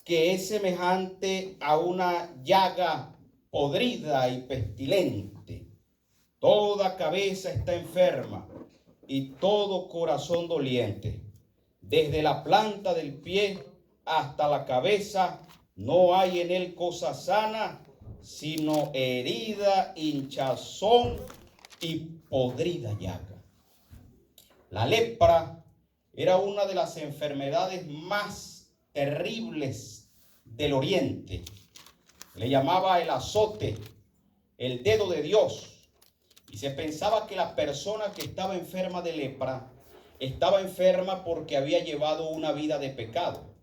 que es semejante a una llaga podrida y pestilente. Toda cabeza está enferma y todo corazón doliente. Desde la planta del pie hasta la cabeza no hay en él cosa sana, sino herida, hinchazón y podrida llaga. La lepra era una de las enfermedades más terribles del oriente. Le llamaba el azote, el dedo de Dios. Y se pensaba que la persona que estaba enferma de lepra estaba enferma porque había llevado una vida de pecado.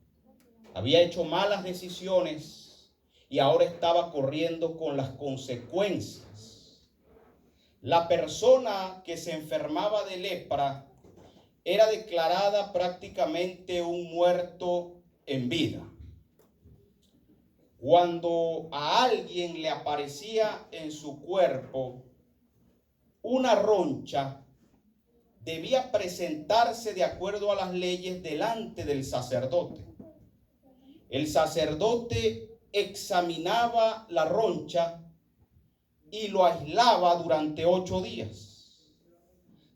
Había hecho malas decisiones y ahora estaba corriendo con las consecuencias. La persona que se enfermaba de lepra era declarada prácticamente un muerto en vida. Cuando a alguien le aparecía en su cuerpo una roncha, debía presentarse de acuerdo a las leyes delante del sacerdote. El sacerdote examinaba la roncha y lo aislaba durante 8 días.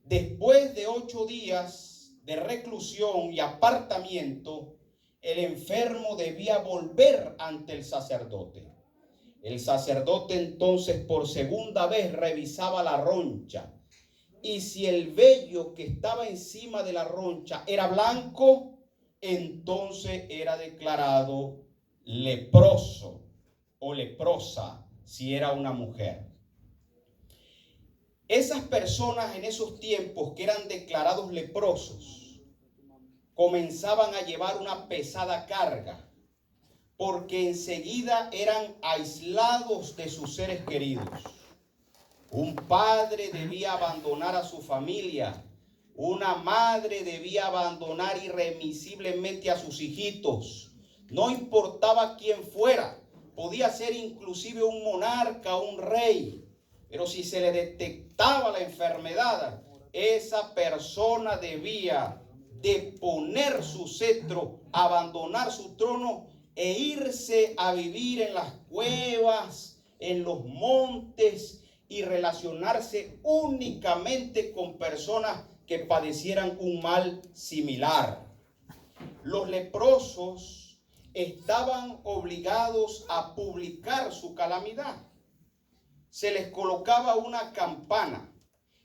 Después de 8 días de reclusión y apartamiento, el enfermo debía volver ante el sacerdote. El sacerdote entonces por segunda vez revisaba la roncha, y si el vello que estaba encima de la roncha era blanco, entonces era declarado leproso o leprosa si era una mujer. Esas personas en esos tiempos que eran declarados leprosos comenzaban a llevar una pesada carga, porque enseguida eran aislados de sus seres queridos. Un padre debía abandonar a su familia, una madre debía abandonar irremisiblemente a sus hijitos. No importaba quién fuera, podía ser inclusive un monarca, un rey, pero si se le detectaba la enfermedad, esa persona debía de poner su cetro, abandonar su trono e irse a vivir en las cuevas, en los montes, y relacionarse únicamente con personas que padecieran un mal similar. Los leprosos estaban obligados a publicar su calamidad. Se les colocaba una campana,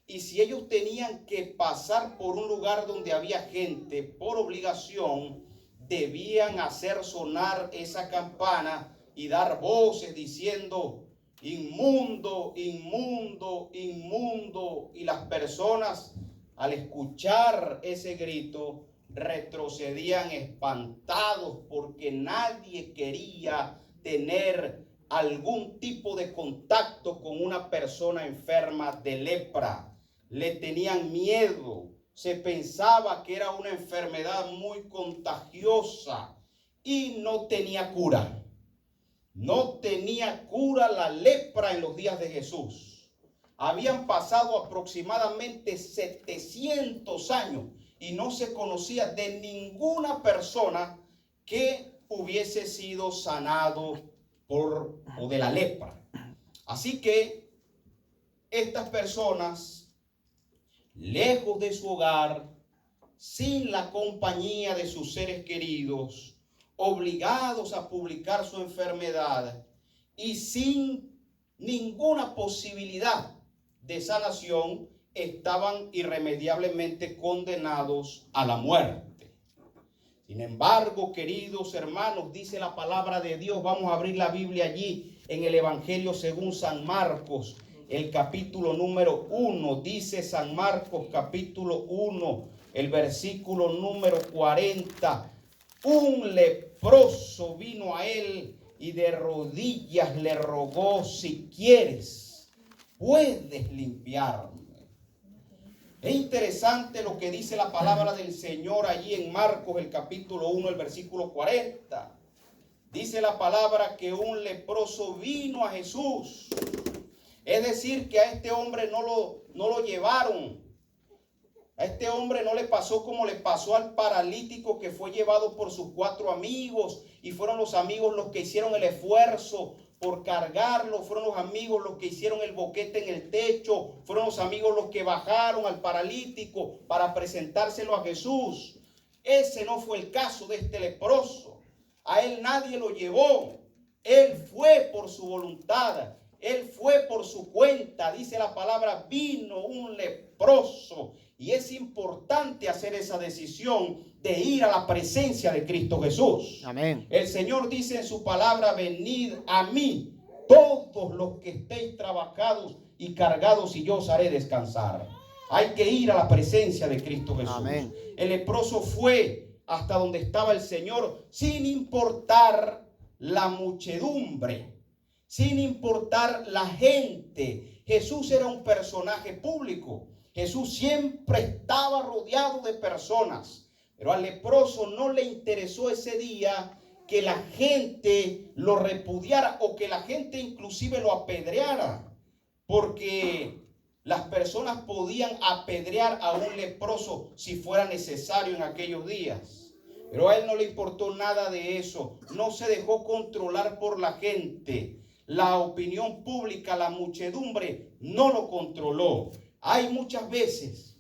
y si ellos tenían que pasar por un lugar donde había gente, por obligación, debían hacer sonar esa campana y dar voces diciendo: inmundo, inmundo, inmundo. Y las personas, al escuchar ese grito, retrocedían espantados porque nadie quería tener algún tipo de contacto con una persona enferma de lepra. Le tenían miedo. Se pensaba que era una enfermedad muy contagiosa y no tenía cura. No tenía cura la lepra en los días de Jesús. Habían pasado aproximadamente 700 años y no se conocía de ninguna persona que hubiese sido sanado o de la lepra. Así que estas personas, lejos de su hogar, sin la compañía de sus seres queridos, obligados a publicar su enfermedad y sin ninguna posibilidad de sanación, estaban irremediablemente condenados a la muerte. Sin embargo, queridos hermanos, dice la palabra de Dios, vamos a abrir la Biblia allí en el Evangelio según San Marcos, el capítulo número 1, dice San Marcos capítulo 1, el versículo número 40. Un leproso vino a él y de rodillas le rogó: si quieres, puedes limpiarme. Es interesante lo que dice la palabra del Señor allí en Marcos, el capítulo 1, el versículo 40. Dice la palabra que un leproso vino a Jesús. Es decir, que a este hombre no lo llevaron A este hombre no le pasó como le pasó al paralítico que fue llevado por sus 4 amigos y fueron los amigos los que hicieron el esfuerzo por cargarlo, fueron los amigos los que hicieron el boquete en el techo, fueron los amigos los que bajaron al paralítico para presentárselo a Jesús. Ese no fue el caso de este leproso. A él nadie lo llevó. Él fue por su voluntad. Él fue por su cuenta. Dice la palabra, vino un leproso. Y es importante hacer esa decisión de ir a la presencia de Cristo Jesús. Amén. El Señor dice en su palabra, venid a mí, todos los que estéis trabajados y cargados, y yo os haré descansar. Hay que ir a la presencia de Cristo Jesús. Amén. El leproso fue hasta donde estaba el Señor, sin importar la muchedumbre, sin importar la gente. Jesús era un personaje público. Jesús siempre estaba rodeado de personas. Pero al leproso no le interesó ese día que la gente lo repudiara o que la gente inclusive lo apedreara. Porque las personas podían apedrear a un leproso si fuera necesario en aquellos días. Pero a él no le importó nada de eso. No se dejó controlar por la gente. La opinión pública, la muchedumbre, no lo controló. Hay muchas veces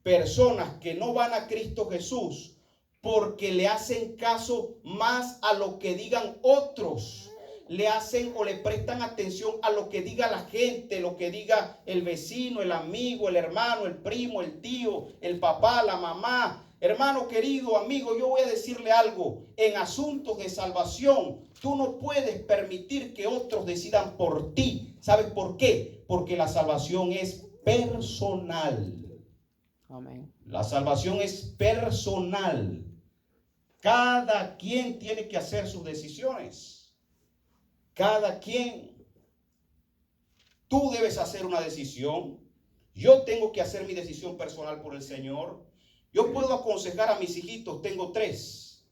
personas que no van a Cristo Jesús porque le hacen caso más a lo que digan otros. Le hacen o le prestan atención a lo que diga la gente, lo que diga el vecino, el amigo, el hermano, el primo, el tío, el papá, la mamá. Hermano querido, amigo, yo voy a decirle algo. En asuntos de salvación, tú no puedes permitir que otros decidan por ti. ¿Sabes por qué? Porque la salvación es personal. Amén. La salvación es personal. Cada quien tiene que hacer sus decisiones. Cada quien. Tú debes hacer una decisión. Yo tengo que hacer mi decisión personal por el Señor. Yo puedo aconsejar a mis hijitos, tengo 3.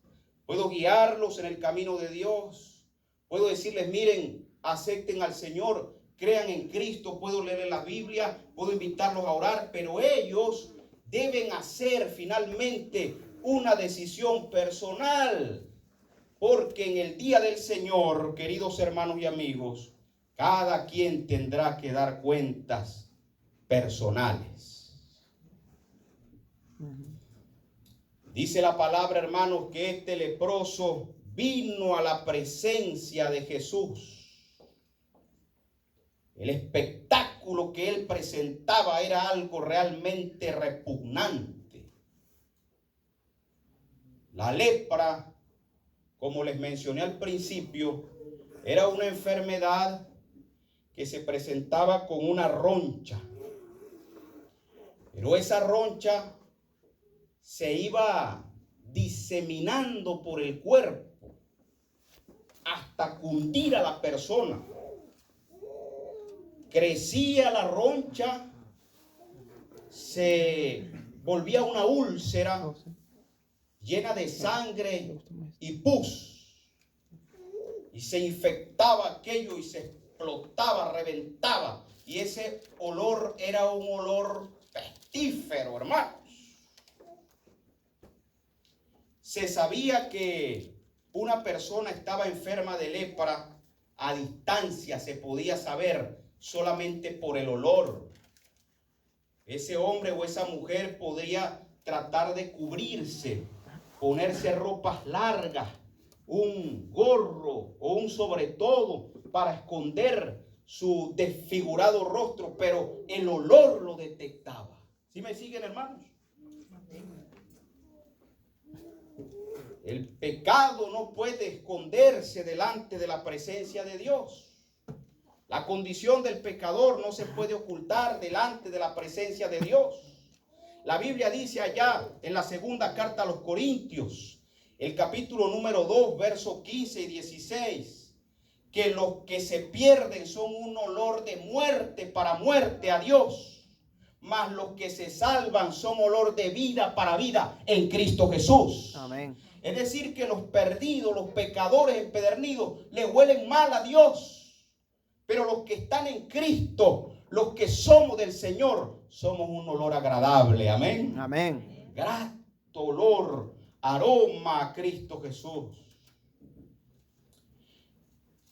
Puedo guiarlos en el camino de Dios. Puedo decirles, miren, acepten al Señor, crean en Cristo. Puedo leer la Biblia, puedo invitarlos a orar, pero ellos deben hacer finalmente una decisión personal. Porque en el día del Señor, queridos hermanos y amigos, cada quien tendrá que dar cuentas personales. Dice la palabra, hermanos, que este leproso vino a la presencia de Jesús. El espectáculo que él presentaba era algo realmente repugnante. La lepra, como les mencioné al principio, era una enfermedad que se presentaba con una roncha. Pero esa roncha se iba diseminando por el cuerpo hasta cundir a la persona. Crecía la roncha, se volvía una úlcera llena de sangre y pus. Y se infectaba aquello y se explotaba, reventaba. Y ese olor era un olor pestífero, hermanos. Se sabía que una persona estaba enferma de lepra a distancia, se podía saber solamente por el olor. Ese hombre o esa mujer podía tratar de cubrirse, ponerse ropas largas, un gorro o un sobretodo para esconder su desfigurado rostro, pero el olor lo detectaba. ¿Sí me siguen, hermanos? El pecado no puede esconderse delante de la presencia de Dios. La condición del pecador no se puede ocultar delante de la presencia de Dios. La Biblia dice allá en la segunda carta a los Corintios, el capítulo número 2, versos 15 y 16, que los que se pierden son un olor de muerte para muerte a Dios, mas los que se salvan son olor de vida para vida en Cristo Jesús. Amén. Es decir, que los perdidos, los pecadores empedernidos, le huelen mal a Dios. Pero los que están en Cristo los que somos del Señor, somos un olor agradable. Amén. Amén. Grato olor, aroma a Cristo Jesús.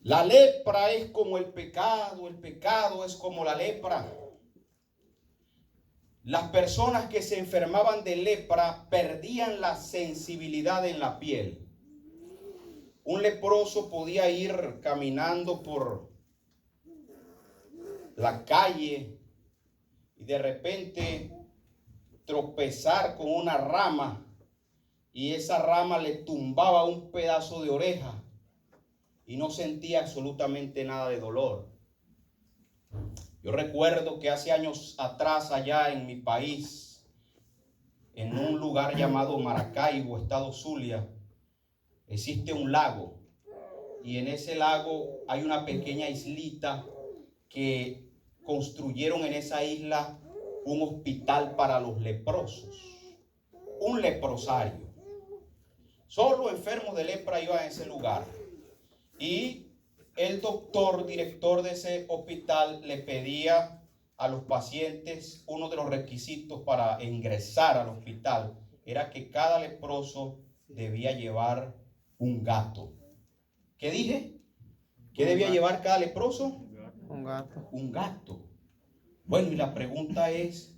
La lepra es como el pecado es como la lepra. Las personas que se enfermaban de lepra perdían la sensibilidad en la piel. Un leproso podía ir caminando por la calle y de repente tropezar con una rama y esa rama le tumbaba un pedazo de oreja y no sentía absolutamente nada de dolor. Yo recuerdo que hace años atrás allá en mi país, en un lugar llamado Maracaibo, estado Zulia, existe un lago y en ese lago hay una pequeña islita que construyeron en esa isla un hospital para los leprosos, un leprosario. Solo enfermos de lepra iban a ese lugar y el doctor, director de ese hospital, le pedía a los pacientes, uno de los requisitos para ingresar al hospital era que cada leproso debía llevar un gato. ¿Qué dije? ¿Qué debía llevar cada leproso? Un gato. Un gato. Bueno, y la pregunta es,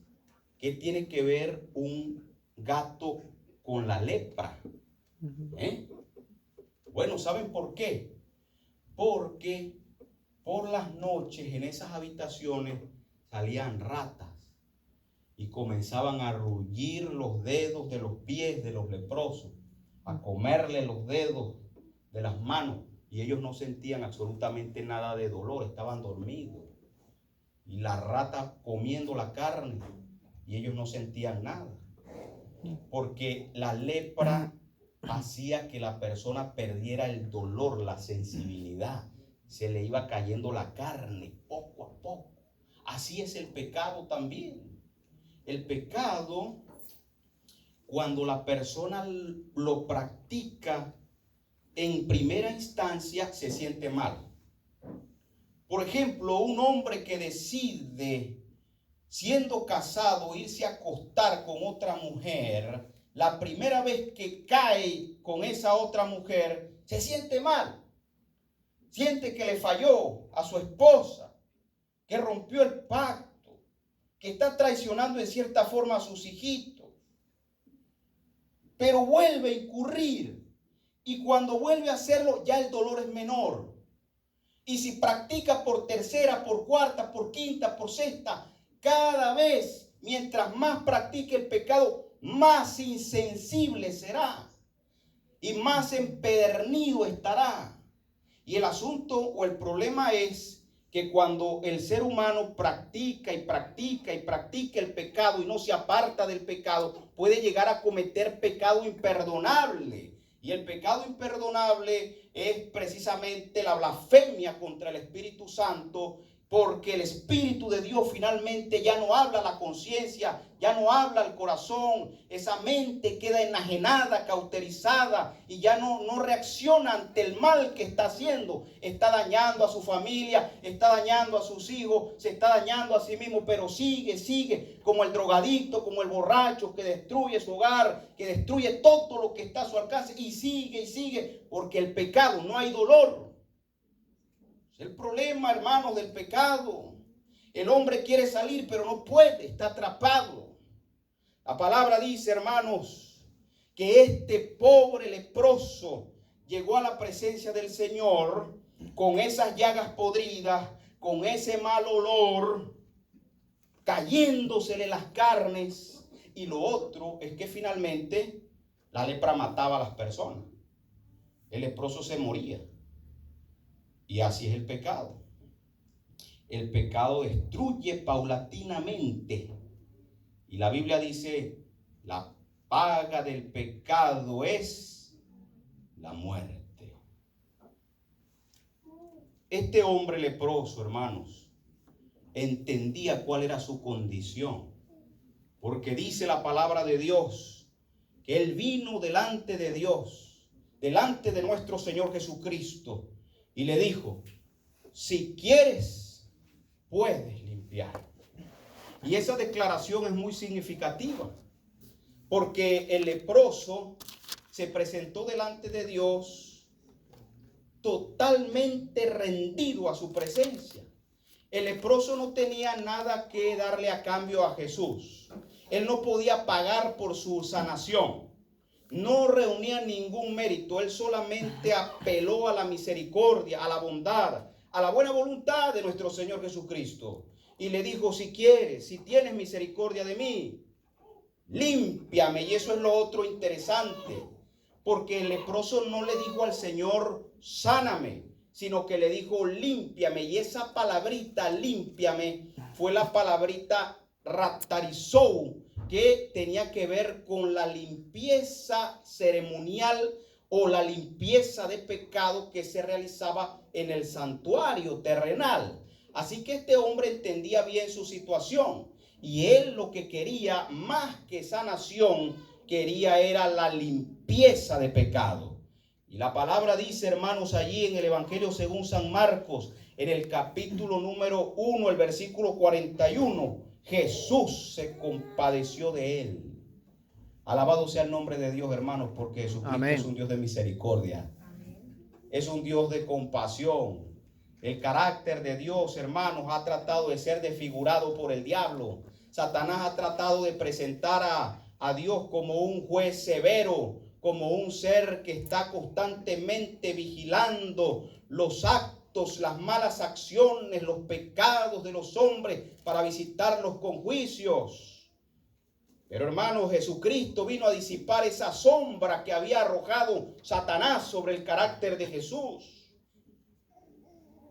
¿qué tiene que ver un gato con la lepra? Bueno, ¿saben por qué? Porque por las noches en esas habitaciones salían ratas y comenzaban a rullir los dedos de los pies de los leprosos, a comerle los dedos de las manos, y ellos no sentían absolutamente nada de dolor, estaban dormidos. Y la rata comiendo la carne y ellos no sentían nada. Porque la lepra hacía que la persona perdiera el dolor, la sensibilidad. Se le iba cayendo la carne poco a poco. Así es el pecado también. El pecado, cuando la persona lo practica en primera instancia, se siente mal. Por ejemplo, un hombre que decide, siendo casado, irse a acostar con otra mujer, la primera vez que cae con esa otra mujer, se siente mal. Siente que le falló a su esposa, que rompió el pacto, que está traicionando en cierta forma a sus hijitos. Pero vuelve a incurrir, y cuando vuelve a hacerlo, ya el dolor es menor. Y si practica por tercera, por cuarta, por quinta, por sexta, cada vez, mientras más practique el pecado, más insensible será y más empedernido estará. Y el asunto o el problema es que cuando el ser humano practica y practica y practica el pecado y no se aparta del pecado, puede llegar a cometer pecado imperdonable. Y el pecado imperdonable es precisamente la blasfemia contra el Espíritu Santo, porque el Espíritu de Dios finalmente ya no habla a la conciencia, ya no habla al corazón. Esa mente queda enajenada, cauterizada y ya no reacciona ante el mal que está haciendo. Está dañando a su familia, está dañando a sus hijos, se está dañando a sí mismo, pero sigue como el drogadicto, como el borracho que destruye su hogar, que destruye todo lo que está a su alcance y sigue, porque el pecado no hay dolor. El problema, hermanos, del pecado. El hombre quiere salir, pero no puede, está atrapado. La palabra dice, hermanos, que este pobre leproso llegó a la presencia del Señor con esas llagas podridas, con ese mal olor, cayéndosele las carnes. Y lo otro es que finalmente la lepra mataba a las personas. El leproso se moría. Y así es el pecado. El pecado destruye paulatinamente. Y la Biblia dice, la paga del pecado es la muerte. Este hombre leproso, hermanos, entendía cuál era su condición. Porque dice la palabra de Dios que él vino delante de Dios, delante de nuestro Señor Jesucristo, y le dijo, si quieres, puedes limpiar. Y esa declaración es muy significativa, porque el leproso se presentó delante de Dios totalmente rendido a su presencia. El leproso no tenía nada que darle a cambio a Jesús. Él no podía pagar por su sanación. No reunía ningún mérito. Él solamente apeló a la misericordia, a la bondad, a la buena voluntad de nuestro Señor Jesucristo. Y le dijo, si quieres, si tienes misericordia de mí, límpiame. Y eso es lo otro interesante, porque el leproso no le dijo al Señor, sáname, sino que le dijo, límpiame. Y esa palabrita, límpiame, fue la palabrita raptarizou, que tenía que ver con la limpieza ceremonial o la limpieza de pecado que se realizaba en el santuario terrenal. Así que este hombre entendía bien su situación, y él lo que quería, más que sanación, quería era la limpieza de pecado. Y la palabra dice, hermanos, allí en el Evangelio según San Marcos, en el capítulo número 1, el versículo 41, Jesús se compadeció de él. Alabado sea el nombre de Dios, hermanos, porque Jesucristo Amén. Es un Dios de misericordia. Amén. Es un Dios de compasión. El carácter de Dios, hermanos, ha tratado de ser desfigurado por el diablo. Satanás ha tratado de presentar a Dios como un juez severo, como un ser que está constantemente vigilando los actos, las malas acciones, los pecados de los hombres para visitarlos con juicios. Pero hermanos, Jesucristo vino a disipar esa sombra que había arrojado Satanás sobre el carácter de Jesús.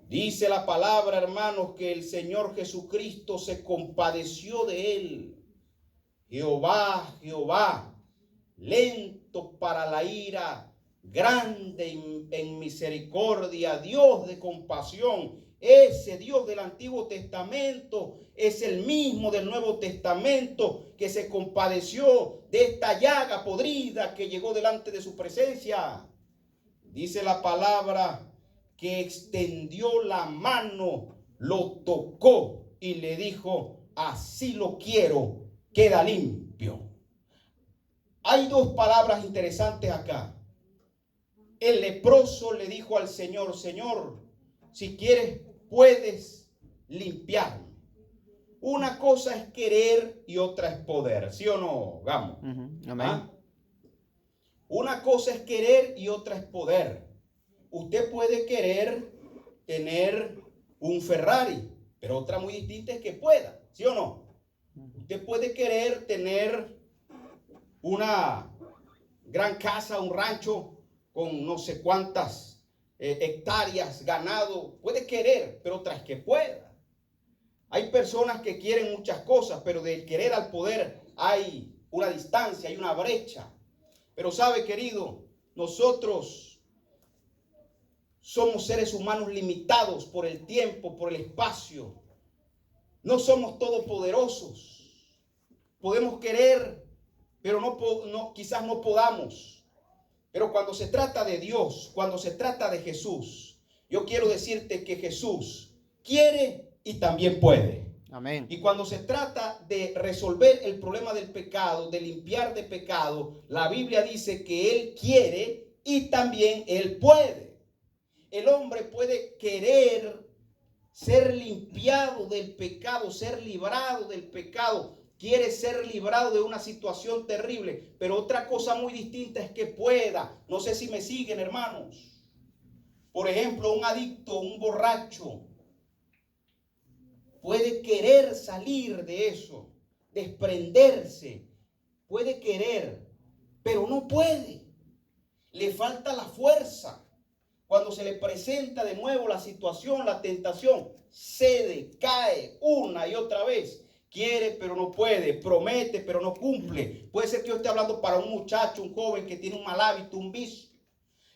Dice la palabra, hermanos, que el Señor Jesucristo se compadeció de él. Jehová, Jehová, lento para la ira, grande en misericordia, Dios de compasión. Ese Dios del Antiguo Testamento es el mismo del Nuevo Testamento que se compadeció de esta llaga podrida que llegó delante de su presencia. Dice la palabra que extendió la mano, lo tocó y le dijo, así lo quiero, queda limpio. Hay dos palabras interesantes acá. El leproso le dijo al Señor, Señor, si quieres puedes limpiarme. Una cosa es querer y otra es poder, ¿sí o no, Gamo? Amén. ¿Ah? Una cosa es querer y otra es poder. Usted puede querer tener un Ferrari, pero otra muy distinta es que pueda, ¿sí o no? Usted puede querer tener una gran casa, un rancho con no sé cuántas hectáreas, ganado. Puede querer, pero otra es que pueda. Hay personas que quieren muchas cosas, pero del querer al poder hay una distancia, hay una brecha. Pero sabe, querido, nosotros somos seres humanos limitados por el tiempo, por el espacio. No somos todopoderosos. Podemos querer, pero quizás no podamos. Pero cuando se trata de Dios, cuando se trata de Jesús, yo quiero decirte que Jesús quiere y también puede. Amén. Y cuando se trata de resolver el problema del pecado, de limpiar de pecado, la Biblia dice que Él quiere y también Él puede. El hombre puede querer ser limpiado del pecado, ser librado del pecado. Quiere ser librado de una situación terrible. Pero otra cosa muy distinta es que pueda. No sé si me siguen, hermanos. Por ejemplo, un adicto, un borracho, puede querer salir de eso, desprenderse. Puede querer, pero no puede. Le falta la fuerza. Cuando se le presenta de nuevo la situación, la tentación, cede, cae una y otra vez. Quiere, pero no puede. Promete, pero no cumple. Puede ser que yo esté hablando para un muchacho, un joven que tiene un mal hábito, un vicio.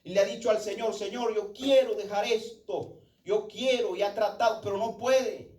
Y le ha dicho al Señor, Señor, yo quiero dejar esto. Yo quiero, y ha tratado, pero no puede.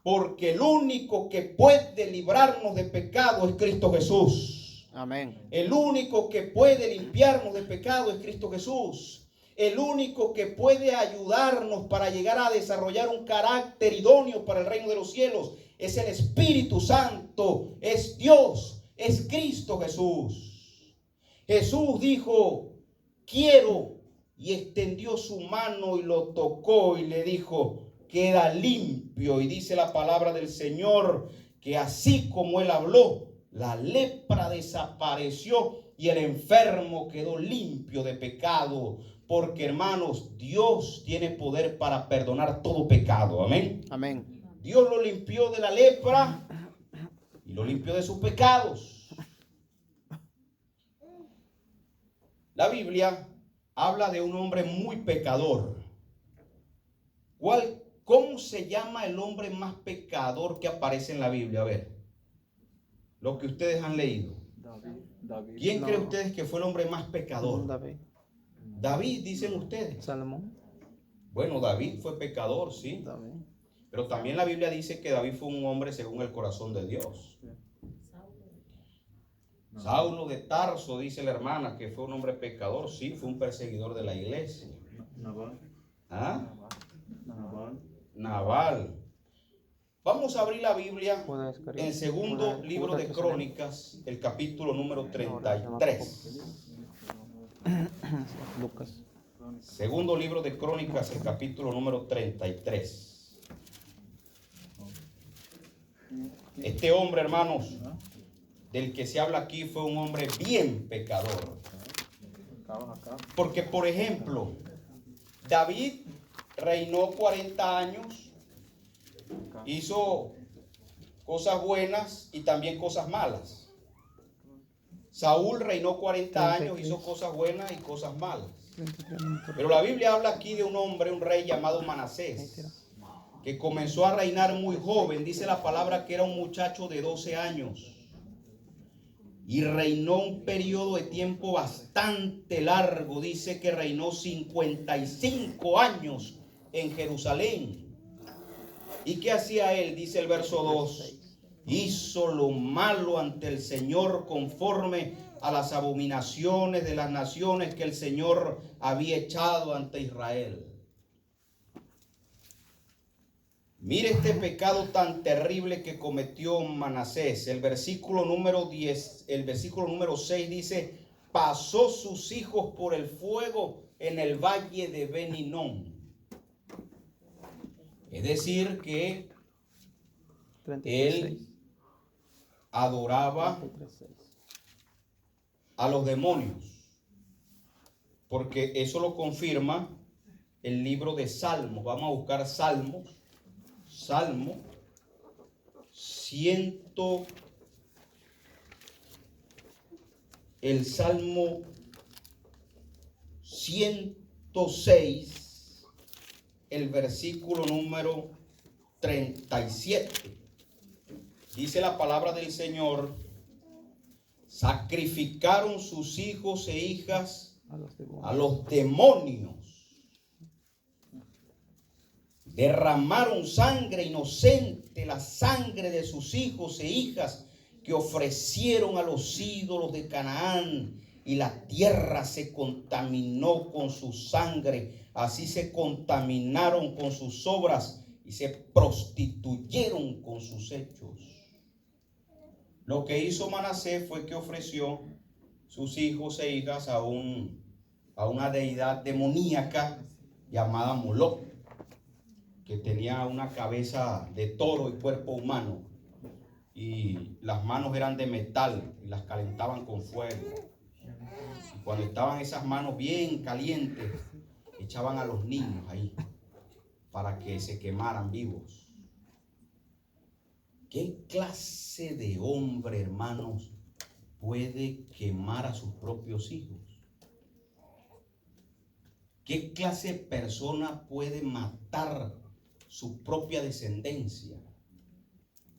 Porque el único que puede librarnos de pecado es Cristo Jesús. Amén. El único que puede limpiarnos del pecado es Cristo Jesús. El único que puede ayudarnos para llegar a desarrollar un carácter idóneo para el reino de los cielos es el Espíritu Santo, es Dios, es Cristo Jesús. Jesús dijo, quiero, y extendió su mano y lo tocó y le dijo, queda limpio. Y dice la palabra del Señor que así como él habló, la lepra desapareció y el enfermo quedó limpio de pecado. Porque, hermanos, Dios tiene poder para perdonar todo pecado. Amén. Amén. Dios lo limpió de la lepra y lo limpió de sus pecados. La Biblia habla de un hombre muy pecador. ¿Cómo se llama el hombre más pecador que aparece en la Biblia? A ver, lo que ustedes han leído. David. ¿Quién cree ustedes que fue el hombre más pecador? David. David, dicen ustedes. Salomón. Bueno, David fue pecador, sí. David. Pero también la Biblia dice que David fue un hombre según el corazón de Dios. Saulo de Tarso, dice la hermana, que fue un hombre pecador, sí, fue un perseguidor de la iglesia. ¿Ah? Nabal. Vamos a abrir la Biblia en segundo libro de Crónicas, el capítulo número 33. Lucas. Segundo libro de Crónicas, el capítulo número 33. Este hombre, hermanos, del que se habla aquí fue un hombre bien pecador. Porque, por ejemplo, David reinó 40 años, hizo cosas buenas y también cosas malas. Saúl reinó 40 años, hizo cosas buenas y cosas malas. Pero la Biblia habla aquí de un hombre, un rey llamado Manasés, que comenzó a reinar muy joven. Dice la palabra que era un muchacho de 12 años. Y reinó un periodo de tiempo bastante largo. Dice que reinó 55 años en Jerusalén. ¿Y qué hacía él? Dice el verso 2. Hizo lo malo ante el Señor conforme a las abominaciones de las naciones que el Señor había echado ante Israel. Mire este pecado tan terrible que cometió Manasés. El versículo número 10, el versículo número 6 dice, pasó sus hijos por el fuego en el valle de Ben-Hinnom. Es decir que 36. él adoraba 36. a los demonios, porque eso lo confirma el libro de Salmos. Vamos a buscar Salmos. Salmo 100, el Salmo 106, el versículo número 37. Dice la palabra del Señor, sacrificaron sus hijos e hijas a los demonios. Derramaron sangre inocente, la sangre de sus hijos e hijas que ofrecieron a los ídolos de Canaán, y la tierra se contaminó con su sangre. Así se contaminaron con sus obras y se prostituyeron con sus hechos. Lo que hizo Manasés fue que ofreció sus hijos e hijas a una deidad demoníaca llamada Moloc, que tenía una cabeza de toro y cuerpo humano, y las manos eran de metal y las calentaban con fuego. Y cuando estaban esas manos bien calientes, echaban a los niños ahí para que se quemaran vivos. ¿Qué clase de hombre, hermanos, puede quemar a sus propios hijos? ¿Qué clase de persona puede matar su propia descendencia?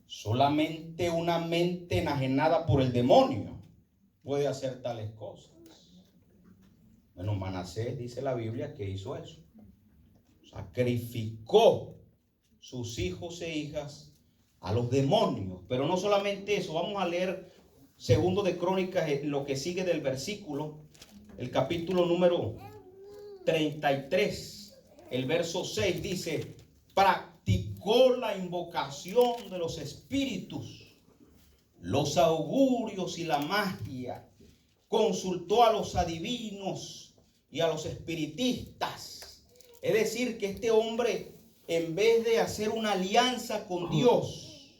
Solamente una mente enajenada por el demonio puede hacer tales cosas. Bueno, Manasés, dice la Biblia, que hizo eso. Sacrificó sus hijos e hijas a los demonios. Pero no solamente eso, vamos a leer segundo de Crónicas, lo que sigue del versículo, el capítulo número 33, el verso 6 dice: practicó la invocación de los espíritus, los augurios y la magia, consultó a los adivinos y a los espiritistas. Es decir, que este hombre, en vez de hacer una alianza con Dios,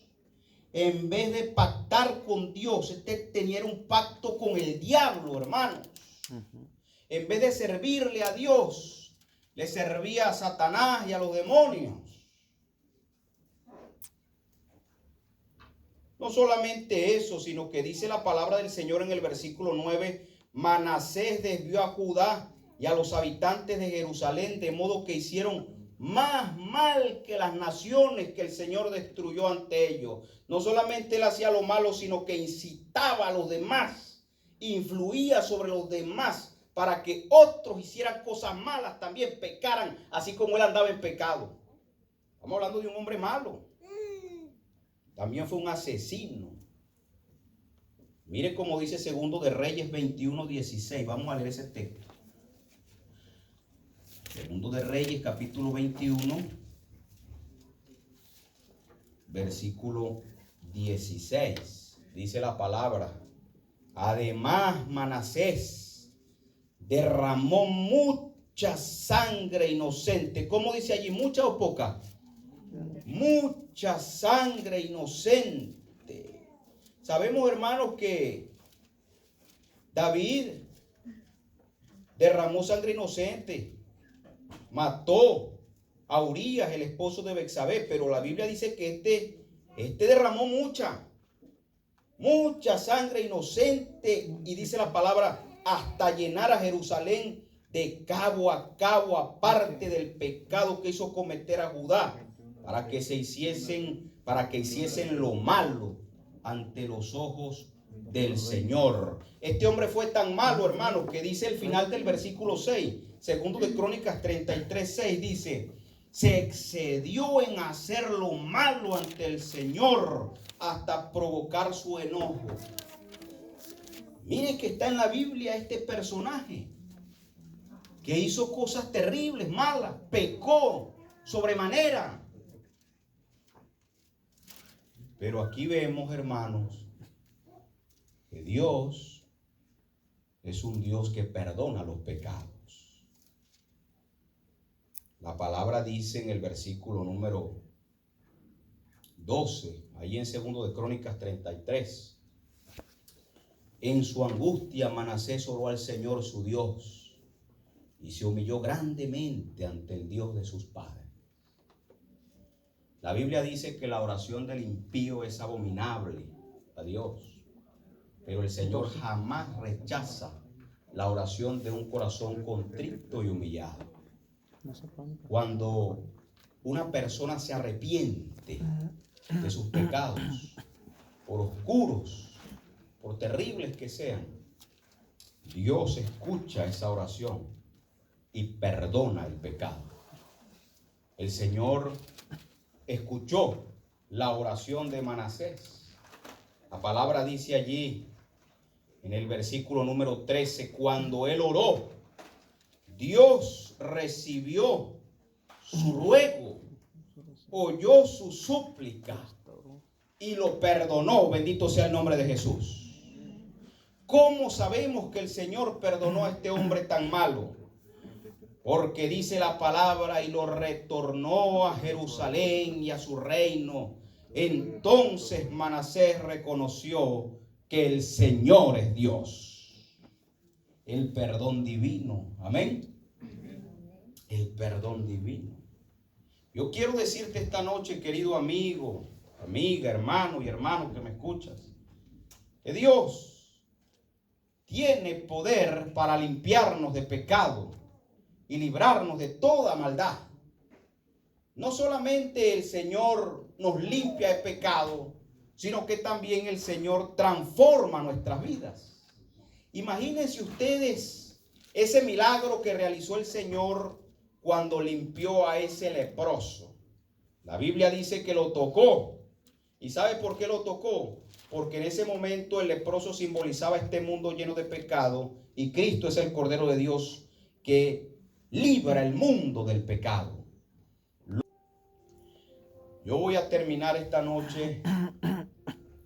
en vez de pactar con Dios, este tenía un pacto con el diablo, hermanos. En vez de servirle a Dios, le servía a Satanás y a los demonios. No solamente eso, sino que dice la palabra del Señor en el versículo 9: Manasés desvió a Judá y a los habitantes de Jerusalén, de modo que hicieron más mal que las naciones que el Señor destruyó ante ellos. No solamente él hacía lo malo, sino que incitaba a los demás, influía sobre los demás para que otros hicieran cosas malas, también pecaran, así como él andaba en pecado. Estamos hablando de un hombre malo. También fue un asesino. Mire cómo dice Segundo de Reyes 21:16. Vamos a leer ese texto. Segundo de Reyes, capítulo 21, versículo 16. Dice la palabra: además, Manasés derramó mucha sangre inocente. ¿Cómo dice allí? ¿Mucha o poca? Mucha sangre inocente. Sabemos, hermanos, que David derramó sangre inocente. Mató a Urías, el esposo de Betsabé, pero la Biblia dice que este derramó mucha sangre inocente, y dice la palabra: hasta llenar a Jerusalén de cabo a cabo, aparte del pecado que hizo cometer a Judá, para que hiciesen lo malo ante los ojos del Señor. Este hombre fue tan malo, hermano, que dice el final del versículo 6, Segundo de Crónicas 33:6, dice: se excedió en hacer lo malo ante el Señor hasta provocar su enojo. Miren que está en la Biblia este personaje que hizo cosas terribles, malas, pecó sobremanera. Pero aquí vemos, hermanos, que Dios es un Dios que perdona los pecados. La palabra dice en el versículo número 12, ahí en Segundo de Crónicas 33: en su angustia Manasés oró al Señor su Dios y se humilló grandemente ante el Dios de sus padres. La Biblia dice que la oración del impío es abominable a Dios, pero el Señor jamás rechaza la oración de un corazón contrito y humillado. Cuando una persona se arrepiente de sus pecados, por oscuros, por terribles que sean, Dios escucha esa oración y perdona el pecado. El Señor escuchó la oración de Manasés. La palabra dice allí en el versículo número 13: cuando él oró, Dios recibió su ruego, oyó su súplica y lo perdonó. Bendito sea el nombre de Jesús. ¿Cómo sabemos que el Señor perdonó a este hombre tan malo? Porque dice la palabra: y lo retornó a Jerusalén y a su reino. Entonces Manasés reconoció que el Señor es Dios. El perdón divino. Amén. El perdón divino. Yo quiero decirte esta noche, querido amigo, amiga, hermano y hermano que me escuchas, que Dios tiene poder para limpiarnos de pecado y librarnos de toda maldad. No solamente el Señor nos limpia de pecado, sino que también el Señor transforma nuestras vidas. Imagínense ustedes ese milagro que realizó el Señor cuando limpió a ese leproso. La Biblia dice que lo tocó. ¿Y sabe por qué lo tocó? Porque en ese momento el leproso simbolizaba este mundo lleno de pecado, y Cristo es el Cordero de Dios que libra el mundo del pecado. Yo voy a terminar esta noche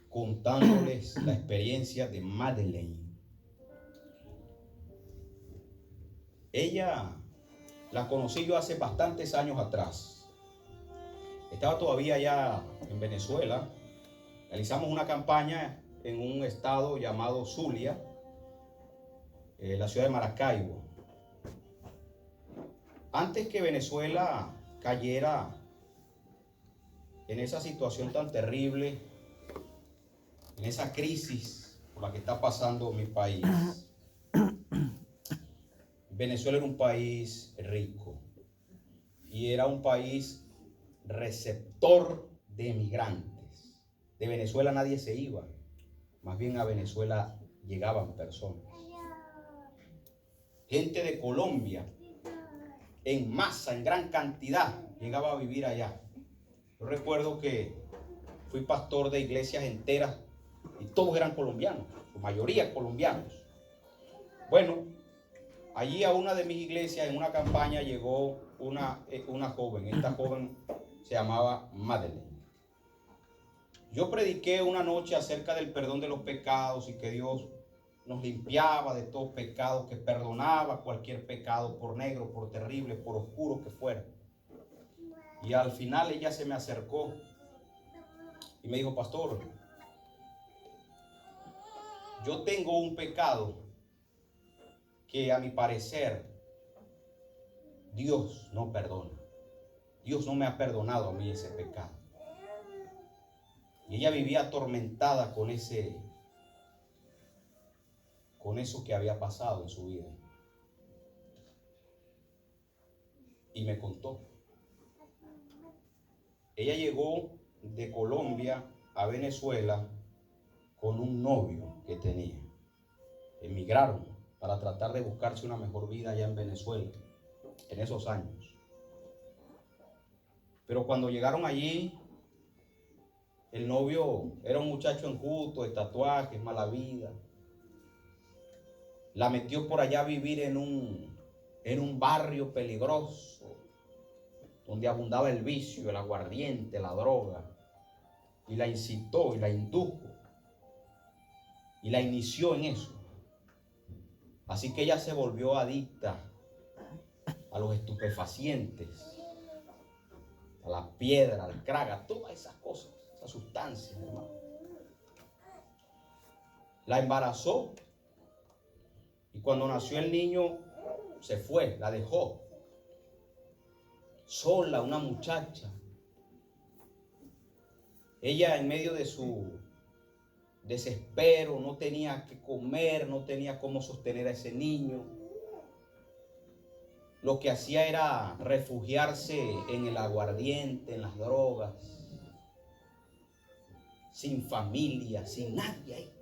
contándoles la experiencia de Madeleine. Ella la conocí yo hace bastantes años atrás. Estaba todavía allá en Venezuela. Realizamos una campaña en un estado llamado Zulia, la ciudad de Maracaibo. Antes que Venezuela cayera en esa situación tan terrible, en esa crisis por la que está pasando mi país, Venezuela era un país rico y era un país receptor de emigrantes. De Venezuela nadie se iba, más bien a Venezuela llegaban personas. Gente de Colombia, en masa, en gran cantidad, llegaba a vivir allá. Yo recuerdo que fui pastor de iglesias enteras y todos eran colombianos, su mayoría colombianos. Bueno, allí a una de mis iglesias, en una campaña, llegó una joven. Esta joven se llamaba Madeleine. Yo prediqué una noche acerca del perdón de los pecados y que Dios nos limpiaba de todo pecado, que perdonaba cualquier pecado, por negro, por terrible, por oscuro que fuera. Y al final ella se me acercó y me dijo: pastor, yo tengo un pecado que a mi parecer Dios no perdona. Dios no me ha perdonado a mí ese pecado. Y ella vivía atormentada con eso que había pasado en su vida. Y me contó. Ella llegó de Colombia a Venezuela con un novio que tenía. Emigraron para tratar de buscarse una mejor vida allá en Venezuela, en esos años. Pero cuando llegaron allí, el novio era un muchacho enjuto, de tatuajes, mala vida. La metió por allá a vivir en un barrio peligroso, donde abundaba el vicio, el aguardiente, la droga. Y la incitó y la indujo. Y la inició en eso. Así que ella se volvió adicta a los estupefacientes, a la piedra, al crack, a todas esas cosas, esas sustancias, hermano. La embarazó y cuando nació el niño se fue, la dejó sola, una muchacha. Ella, en medio de su desespero, no tenía que comer, no tenía cómo sostener a ese niño. Lo que hacía era refugiarse en el aguardiente, en las drogas, sin familia, sin nadie ahí.